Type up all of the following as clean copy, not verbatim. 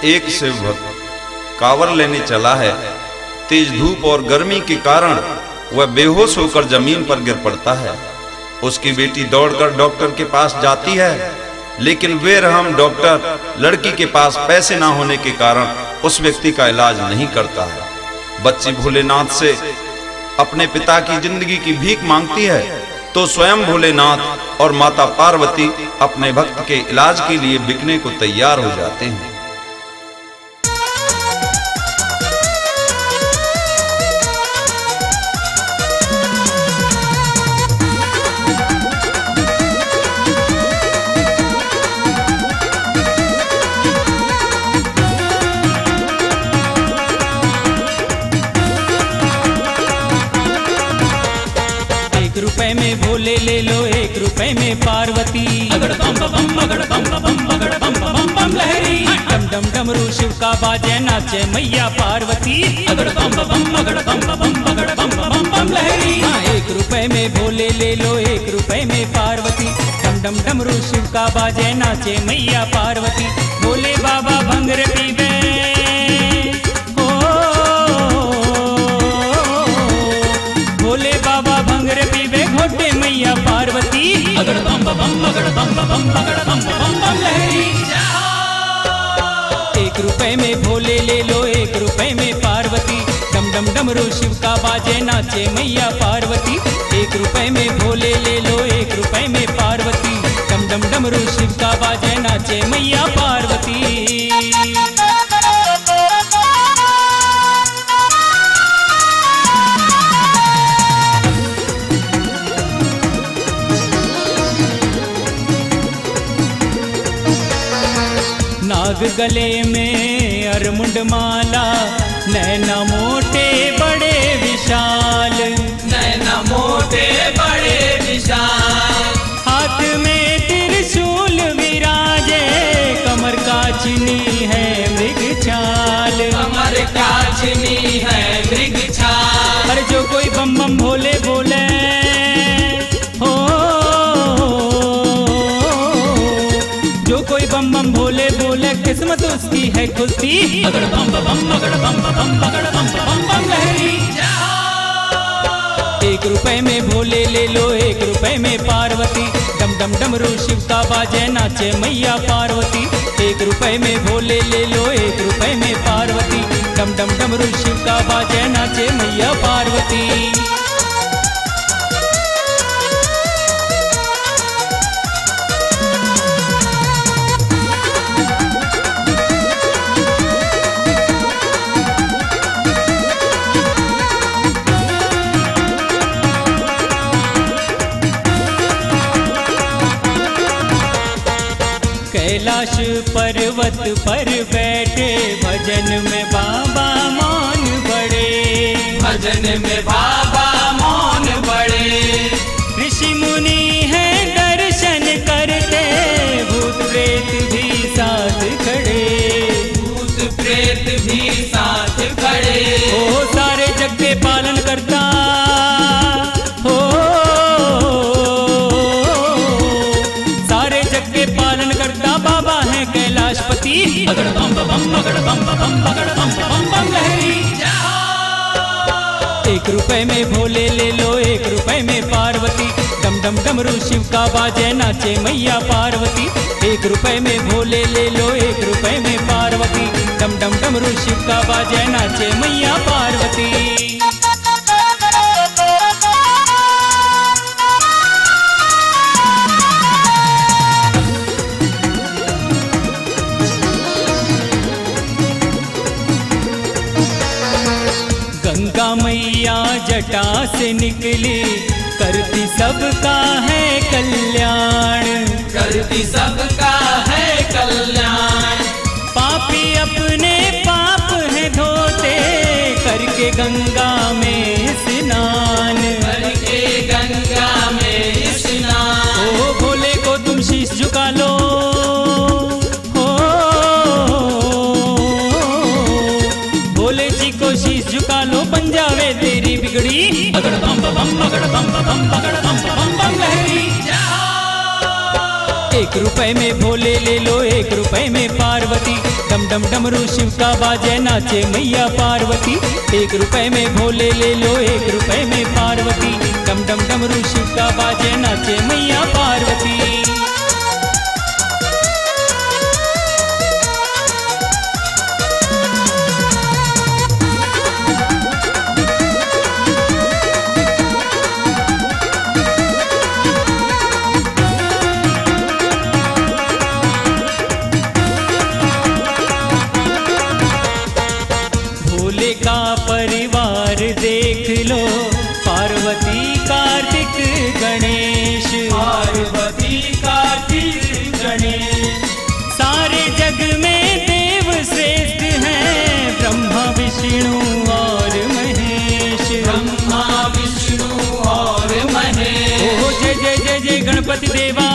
एक शिव भक्त कांवर लेने चला है। तेज धूप और गर्मी के कारण वह बेहोश होकर जमीन पर गिर पड़ता है। उसकी बेटी दौड़कर डॉक्टर के पास जाती है, लेकिन बेरहम डॉक्टर लड़की के पास पैसे ना होने के कारण उस व्यक्ति का इलाज नहीं करता है। बच्ची भोलेनाथ से अपने पिता की जिंदगी की भीख मांगती है, तो स्वयं भोलेनाथ और माता पार्वती अपने भक्त के इलाज के लिए बिकने को तैयार हो जाते हैं। ₹1 में भोले ले लो, ₹1 में पार्वती। अगड़ बम बम अगड़ बम बम अगड़ बम बम बम लहरी। डम डम डमरू शिव का बाजे नाचे मैया पार्वती। अगड़ बम बम अगड़ बम बम अगड़ बम बम बम लहरी। ₹1 में भोले ले लो, ₹1 में पार्वती। डम डम डमरू शिव का बाजे नाचे मैया पार्वती। भोले बाबा भंगर पीवे, भोले बाबा भंगर पीवे घोटे मैया पार्वती। अगड़ बम बम अगड़ बम बम अगड़ बम बम बम लहरी। ₹1 में भोले ले लो, ₹1 में पार्वती। डम डम डमरू शिव का बाजे नाचे मैया पार्वती। ₹1 में भोले ले लो, ₹1 में पार्वती। डम डम डमरू शिव का बाजे नाचे मैया पार्वती। नाग गले में अरमुंड माला, नैना मोटे बड़े विशाल। नैना मोटे बड़े विशाल। हाथ में त्रिशूल विराजे, कमर काचनी है मृग छाल। कमर काचनी है मृग छाल। अरे जो कोई बम बम भोले बोले, हो जो कोई बम बम भोले बोले, किस्मत उसकी है खुलती। अगड़ बम बम अगड़ बम बम अगड़ बम बम लहरी। ₹1 में भोले ले लो, ₹1 में पार्वती। डम डम डमरू शिव का बाजे नाचे मैया पार्वती। ₹1 में भोले ले लो, ₹1 में पार्वती। डम डम डमरू शिव का बाजे नाचे मैया पार्वती। कैलाश पर्वत पर बैठे, भजन में बाबा मौन बड़े। भजन में बाबा मौन बड़े। ऋषि मुनि है दर्शन करते, भूत प्रेत भी साथ खड़े। भूत प्रेत भी साथ खड़े। ओ सारे जग के पालन करता, हो सारे जग के पालन करता बाबा है कैलाशपति। अगड़ बम बम अगड़ बम बम अगड़ बम बम लहरी। ₹1 में भोले ले लो, ₹1 में पार्वती। डम डम डमरू शिव का बाजे नाचे मैया पार्वती। ₹1 में भोले ले लो, ₹1 में पार्वती। डम डम डमरू शिव का बाजे नाचे मैया पार्वती। गंगा मैया जटा से निकली, करती सबका है कल्याण। करती सबका है कल्याण। पापी अपने पाप है धोते, करके गंगा में स्नान। करके गंगा में स्नान। ओ भोले को तुम शीश झुका लो, हो भोले जी को शीश झुका लो, बन जावे तेरी बिगड़ी। अगड़ बम बम अगड़ बम बम लहरी। ₹1 में भोले ले लो, ₹1 में पार्वती। डम डम डमरू शिव का बाजे नाचे मैया पार्वती। 1 रुपए में भोले ले लो 1 रुपए में पार्वती। डम डम डमरू शिव का बाजे नाचे मैया पार्वती। का परिवार देख लो, पार्वती कार्तिक गणेश। पार्वती कार्तिक गणेश सारे जग में देव श्रेष्ठ हैं, ब्रह्मा विष्णु और महेश। ब्रह्मा विष्णु और महेश। ओ जय जय जय जय गणपति देवा।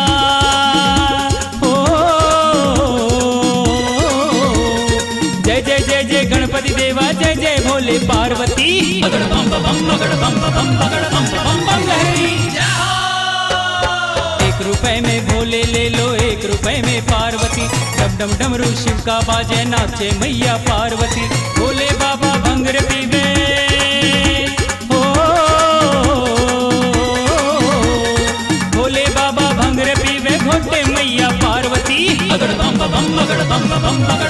जय जय जय जय गणपति देवा, जय जय भोले पार्वती। अगड़ बम बम अगड़ बम बम अगड़ बम बम बम लहरी। 1 रुपए में भोले ले लो 1 रुपए में पार्वती। डम डम डमरू शिव का बाजे नाचे मैया पार्वती। भोले बाबा भंगर पीवे, ओ भोले बाबा भंगर पीवे, घोटे मैया पार्वती। अगड़ बम बम अगड़ बम बम अगड़